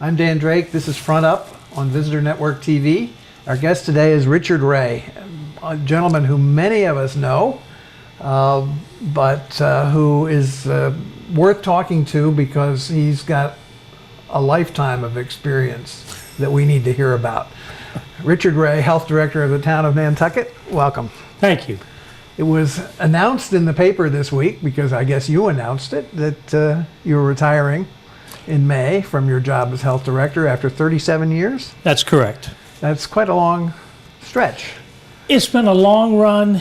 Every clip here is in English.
I'm Dan Drake. This is Front Up on Visitor Network TV. Our guest today is Richard Ray, a gentleman who many of us know, but who is worth talking to because he's got a lifetime of experience that we need to hear about. Richard Ray, Health Director of the town of Nantucket, welcome. Thank you. It was announced in the paper this week, because I guess you announced it, that you were retiring in May from your job as Health Director after 37 years? That's correct. That's quite a long stretch. It's been a long run.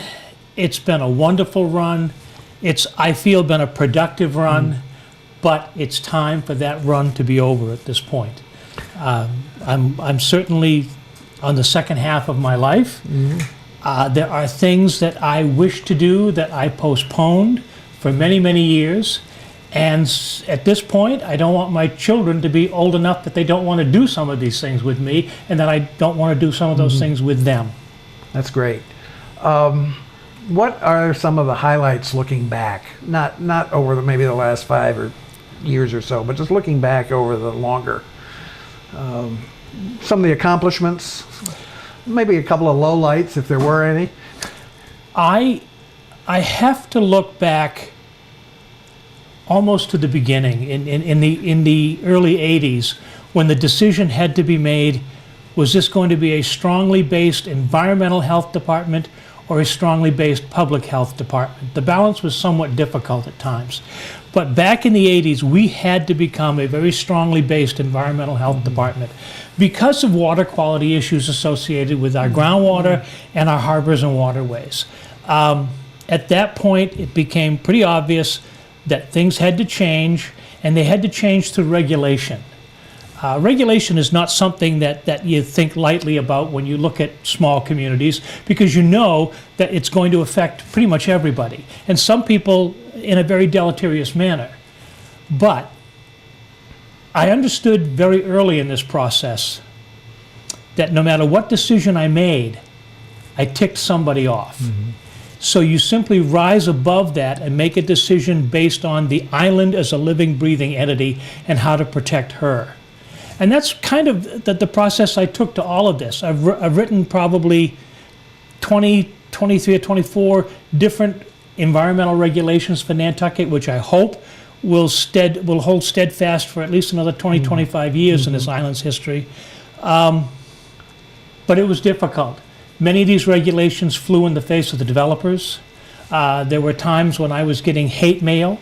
It's been a wonderful run. It's, I feel, been a productive run, but it's time for that run to be over at this point. I'm certainly on the second half of my life. There are things that I wish to do that I postponed for many, many years. And at this point, I don't want my children to be old enough that they don't want to do some of these things with me, and that I don't want to do some of those things with them. That's great. What are some of the highlights looking back? Not over maybe the last 5 years or so, but just looking back over the longer. Some of the accomplishments, maybe a couple of lowlights if there were any. I have to look back almost to the beginning, in the early 80s, when the decision had to be made, was this going to be a strongly based environmental health department or a strongly based public health department? The balance was somewhat difficult at times. But back in the 80s, we had to become a very strongly based environmental health department because of water quality issues associated with our groundwater and our harbors and waterways. At that point, it became pretty obvious that things had to change, and they had to change through regulation. Regulation is not something that you think lightly about when you look at small communities, because you know that it's going to affect pretty much everybody, and some people in a very deleterious manner. But I understood very early in this process that no matter what decision I made, I ticked somebody off. So you simply rise above that and make a decision based on the island as a living, breathing entity and how to protect her. And that's kind of the process I took to all of this. I've written probably 20, 23 or 24 different environmental regulations for Nantucket, which I hope will hold steadfast for at least another 20, 25 years in this island's history. But it was difficult. Many of these regulations flew in the face of the developers. There were times when I was getting hate mail,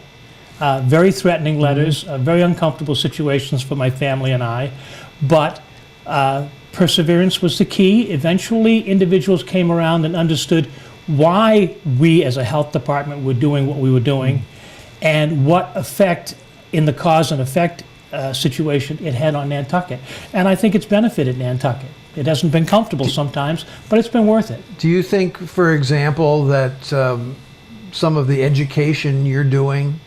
very threatening letters, very uncomfortable situations for my family and I. But perseverance was the key. Eventually, individuals came around and understood why we as a health department were doing what we were doing and what effect in the cause and effect situation it had on Nantucket. And I think it's benefited Nantucket. It hasn't been comfortable sometimes, but it's been worth it. Do you think, for example, that some of the education you're doing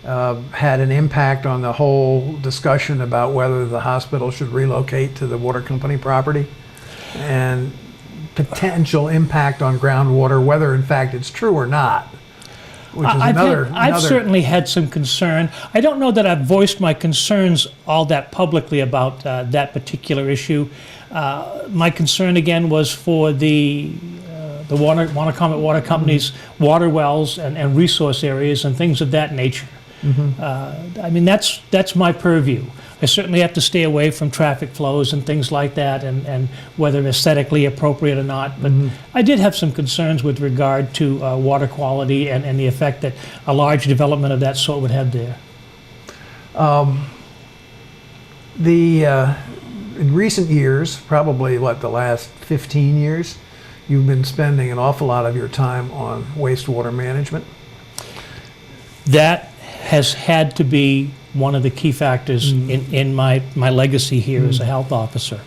had an impact on the whole discussion about whether the hospital should relocate to the water company property, and potential impact on groundwater, whether in fact it's true or not? Which is I've certainly had some concern. I don't know that I've voiced my concerns all that publicly about that particular issue. My concern again was for the Winnacommet Water Company's water wells and resource areas and things of that nature. I mean, that's my purview. I certainly have to stay away from traffic flows and things like that, and whether aesthetically appropriate or not. But I did have some concerns with regard to water quality and the effect that a large development of that sort would have there. In recent years, probably the last 15 years, you've been spending an awful lot of your time on wastewater management. That has had to be one of the key factors in my legacy here as a health officer.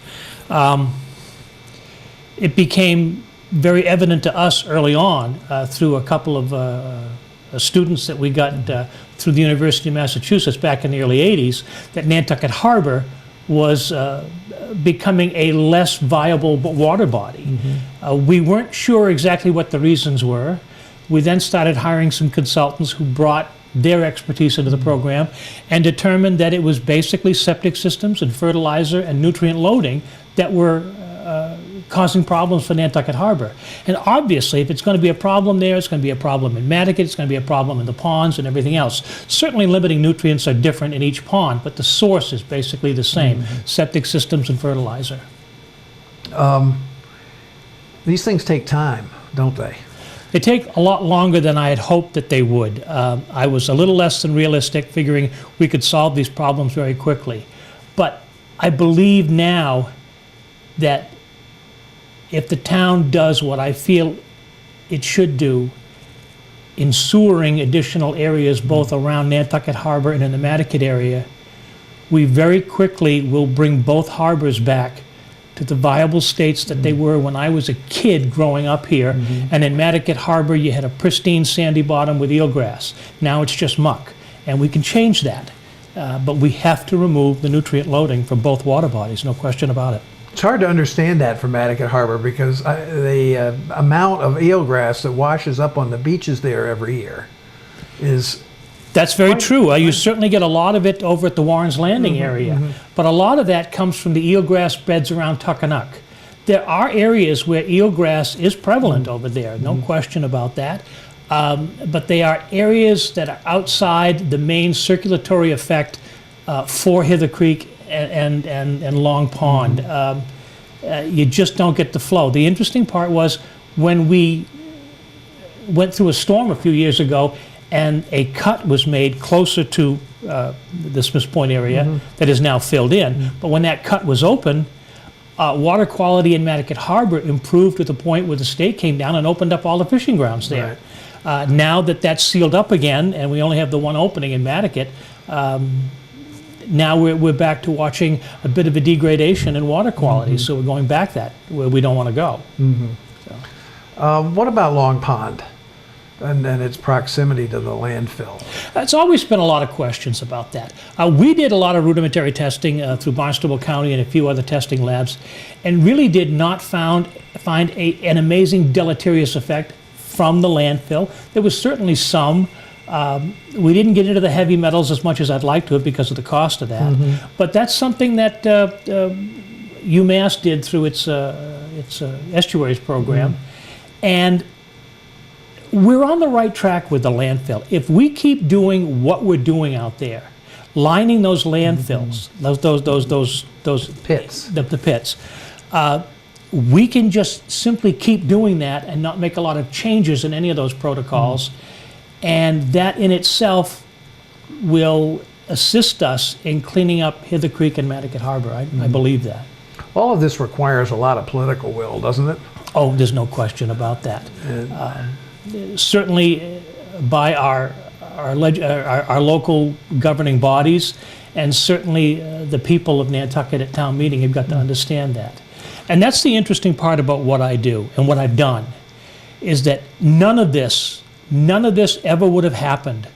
It became very evident to us early on through a couple of students that we got through the University of Massachusetts back in the early 80s that Nantucket Harbor was becoming a less viable water body. We weren't sure exactly what the reasons were. We then started hiring some consultants who brought their expertise into the program and determined that it was basically septic systems and fertilizer and nutrient loading that were causing problems for Nantucket Harbor. And obviously, if it's going to be a problem there, it's going to be a problem in Mattocket, it's going to be a problem in the ponds and everything else. Certainly limiting nutrients are different in each pond, but the source is basically the same, septic systems and fertilizer. These things take time, don't they? They take a lot longer than I had hoped that they would. I was a little less than realistic, figuring we could solve these problems very quickly. But I believe now that if the town does what I feel it should do in sewering additional areas both around Nantucket Harbor and in the Mattocket area, we very quickly will bring both harbors back to the viable states that they were when I was a kid growing up here. And in Mattocket Harbor, you had a pristine sandy bottom with eelgrass. Now it's just muck, and we can change that. But we have to remove the nutrient loading from both water bodies, no question about it. It's hard to understand that from Mattocket Harbor because the amount of eelgrass that washes up on the beaches there every year is... That's very true. You certainly get a lot of it over at the Warren's Landing area, but a lot of that comes from the eelgrass beds around Tuckanuck. There are areas where eelgrass is prevalent over there, no question about that, but they are areas that are outside the main circulatory effect for Hither Creek and Long Pond. You just don't get the flow. The interesting part was when we went through a storm a few years ago and a cut was made closer to the Smiths Point area that is now filled in. But when that cut was open, water quality in Mattocket Harbor improved to the point where the state came down and opened up all the fishing grounds there. Right. Now that that's sealed up again, and we only have the one opening in Mattocket, now we're back to watching a bit of a degradation in water quality. So we're going back that where we don't want to go. What about Long Pond and its proximity to the landfill? It's always been a lot of questions about that. We did a lot of rudimentary testing through Barnstable County and a few other testing labs, and really did not find an amazing deleterious effect from the landfill. There was certainly some. We didn't get into the heavy metals as much as I'd like to have because of the cost of that. But that's something that UMass did through its estuaries program. And we're on the right track with the landfill. If we keep doing what we're doing out there, lining those landfills, those Pits. the pits, we can just simply keep doing that and not make a lot of changes in any of those protocols. And that in itself will assist us in cleaning up Hither Creek and Mattocket Harbor. I believe that. All of this requires a lot of political will, doesn't it? Oh, there's no question about that. Certainly by our local governing bodies, and certainly the people of Nantucket at town meeting have got to understand that. And that's the interesting part about what I do and what I've done, is that none of this ever would have happened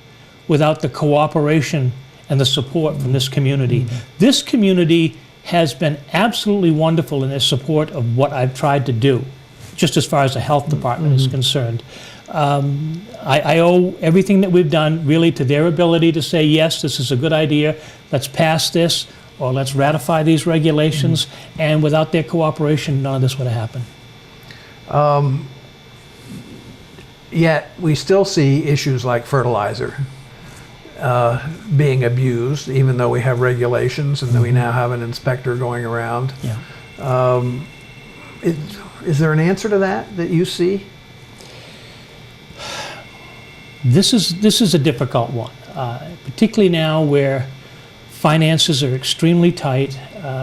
without the cooperation and the support from this community. This community has been absolutely wonderful in their support of what I've tried to do, just as far as the health department is concerned. I owe everything that we've done really to their ability to say, yes, this is a good idea, let's pass this, or let's ratify these regulations, and without their cooperation, none of this would have happened. Yet we still see issues like fertilizer being abused, even though we have regulations and we now have an inspector going around. Yeah. Is there an answer to that you see? This is a difficult one, particularly now where finances are extremely tight.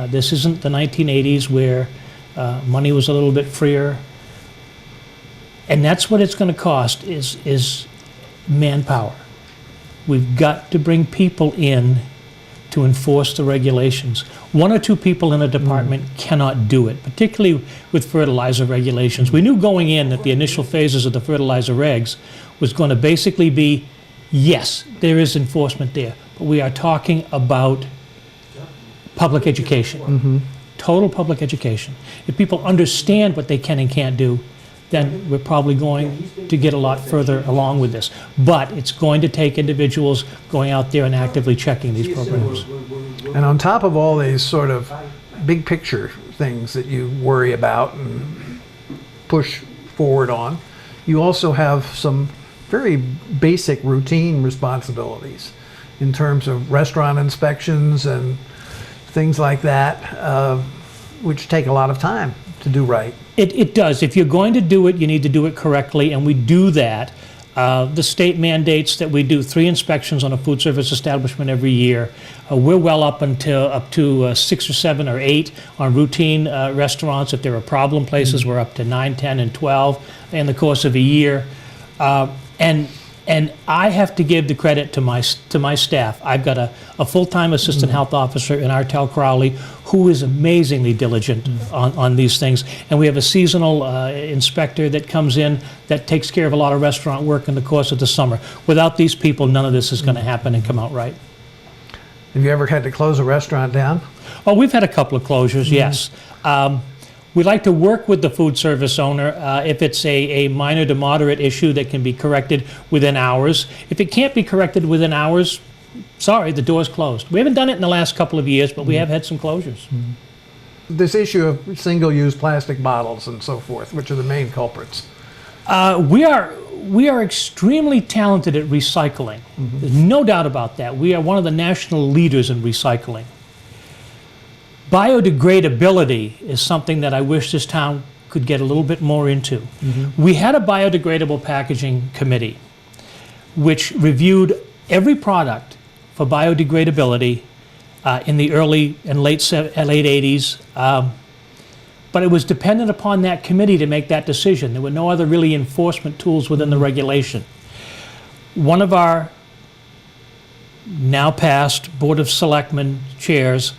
This isn't the 1980s where money was a little bit freer. And that's what it's going to cost is manpower. We've got to bring people in to enforce the regulations. One or two people in a department cannot do it, particularly with fertilizer regulations. We knew going in that the initial phases of the fertilizer regs was going to basically be, yes, there is enforcement there, but we are talking about public education, total public education. If people understand what they can and can't do, then we're probably going to get a lot further along with this. But it's going to take individuals going out there and actively checking these programs. And on top of all these sort of big picture things that you worry about and push forward on, you also have some very basic routine responsibilities in terms of restaurant inspections and things like that, which take a lot of time to do right. It does. If you're going to do it, you need to do it correctly, and we do that. The state mandates that we do 3 inspections on a food service establishment every year. We're well up to 6 or 7 or 8 on routine restaurants. If there are problem places, we're up to 9, 10, and 12 in the course of a year. And I have to give the credit to my staff. I've got a full-time assistant health officer in Artel Crowley who is amazingly diligent on these things. And we have a seasonal inspector that comes in that takes care of a lot of restaurant work in the course of the summer. Without these people, none of this is going to happen and come out right. Have you ever had to close a restaurant down? Oh, we've had a couple of closures, yes. We like to work with the food service owner if it's a minor to moderate issue that can be corrected within hours. If it can't be corrected within hours, sorry, the door's closed. We haven't done it in the last couple of years, but we have had some closures. This issue of single-use plastic bottles and so forth, which are the main culprits. We are extremely talented at recycling. There's no doubt about that. We are one of the national leaders in recycling. Biodegradability is something that I wish this town could get a little bit more into. We had a biodegradable packaging committee which reviewed every product for biodegradability in the early and late 80s. But it was dependent upon that committee to make that decision. There were no other really enforcement tools within the regulation. One of our now passed Board of Selectmen chairs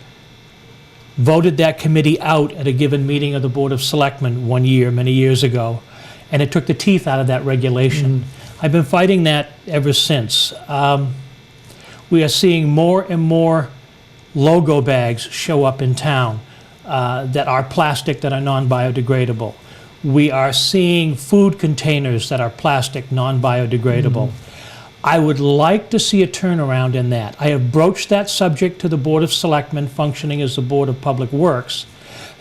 voted that committee out at a given meeting of the Board of Selectmen one year, many years ago, and it took the teeth out of that regulation. I've been fighting that ever since. We are seeing more and more logo bags show up in town that are plastic, that are non-biodegradable. We are seeing food containers that are plastic, non-biodegradable. I would like to see a turnaround in that. I have broached that subject to the Board of Selectmen, functioning as the Board of Public Works.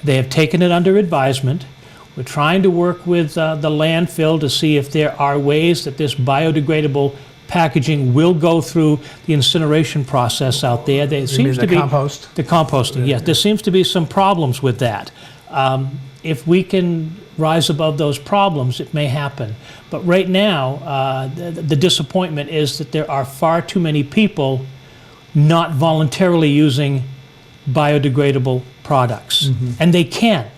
They have taken it under advisement. We're trying to work with the landfill to see if there are ways that this biodegradable packaging will go through the incineration process out there. There seems to be compost? The composting, yes. There seems to be some problems with that. If we can rise above those problems, it may happen. But right now, the disappointment is that there are far too many people not voluntarily using biodegradable products. And they can.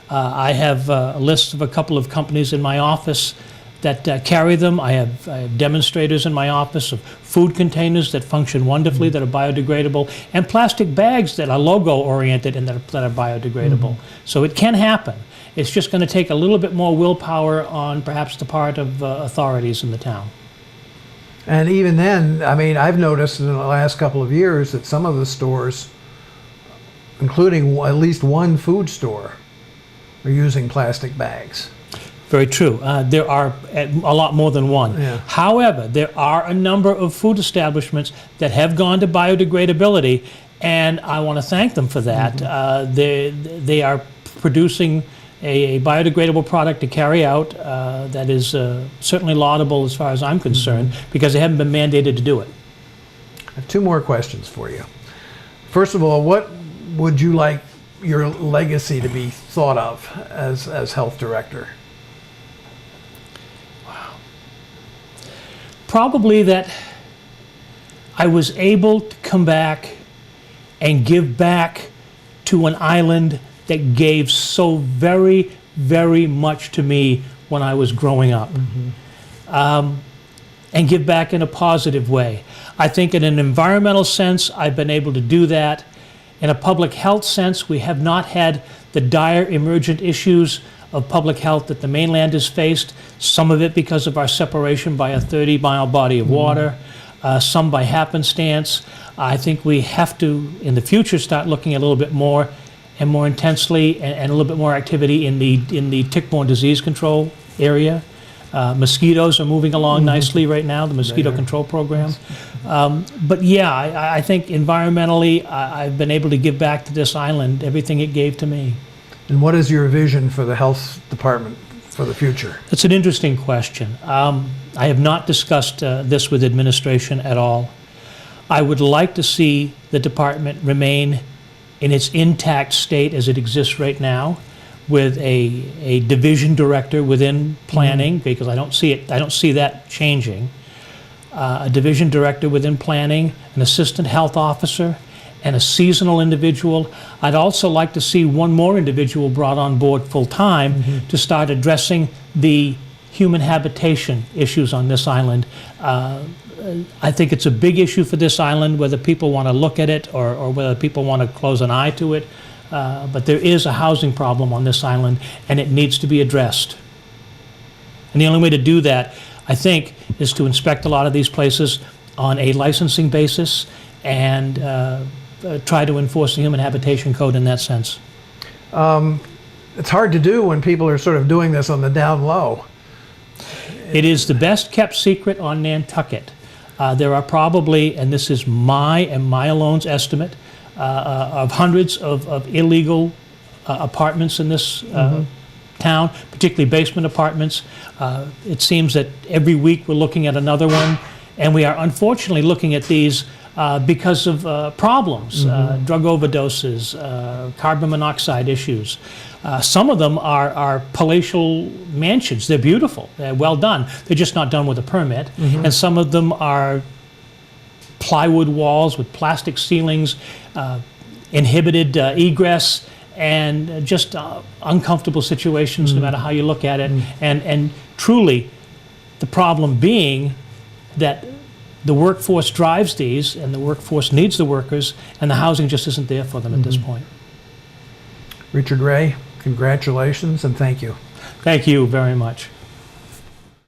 I have a list of a couple of companies in my office that carry them. I have demonstrators in my office of food containers that function wonderfully, that are biodegradable, and plastic bags that are logo-oriented and that are biodegradable. So it can happen. It's just going to take a little bit more willpower on perhaps the part of authorities in the town. And even then, I mean, I've noticed in the last couple of years that some of the stores, including at least one food store, are using plastic bags. Very true. There are a lot more than one. Yeah. However, there are a number of food establishments that have gone to biodegradability, and I want to thank them for that. They are producing a biodegradable product to carry out that is certainly laudable as far as I'm concerned, because they haven't been mandated to do it. I have 2 more questions for you. First of all, what would you like your legacy to be thought of as health director? Probably that I was able to come back and give back to an island that gave so very, very much to me when I was growing up. And give back in a positive way. I think in an environmental sense, I've been able to do that. In a public health sense, we have not had the dire emergent issues of public health that the mainland has faced, some of it because of our separation by a 30-mile body of water, some by happenstance. I think we have to, in the future, start looking a little bit more and more intensely and a little bit more activity in the tick-borne disease control area. Mosquitoes are moving along nicely right now, the mosquito They are. control program. But yeah, I think environmentally, I've been able to give back to this island everything it gave to me. And what is your vision for the health department for the future? That's an interesting question. I have not discussed this with administration at all. I would like to see the department remain in its intact state as it exists right now, with a division director within planning, because I don't see that changing. A division director within planning, an assistant health officer, and a seasonal individual. I'd also like to see one more individual brought on board full-time to start addressing the human habitation issues on this island. I think it's a big issue for this island, whether people want to look at it or whether people want to close an eye to it. But there is a housing problem on this island, and it needs to be addressed. And the only way to do that, I think, is to inspect a lot of these places on a licensing basis and try to enforce the Human Habitation Code in that sense. It's hard to do when people are sort of doing this on the down low. It is the best kept secret on Nantucket. There are probably, and this is my and my alone's estimate, of hundreds of illegal apartments in this town, particularly basement apartments. It seems that every week we're looking at another one, and we are unfortunately looking at these because of problems, drug overdoses, carbon monoxide issues. Some of them are palatial mansions. They're beautiful. They're well done. They're just not done with a permit. And some of them are plywood walls with plastic ceilings, inhibited egress, and just uncomfortable situations no matter how you look at it. And truly, the problem being that the workforce drives these, and the workforce needs the workers, and the housing just isn't there for them at this point. Richard Ray, congratulations and thank you. Thank you very much.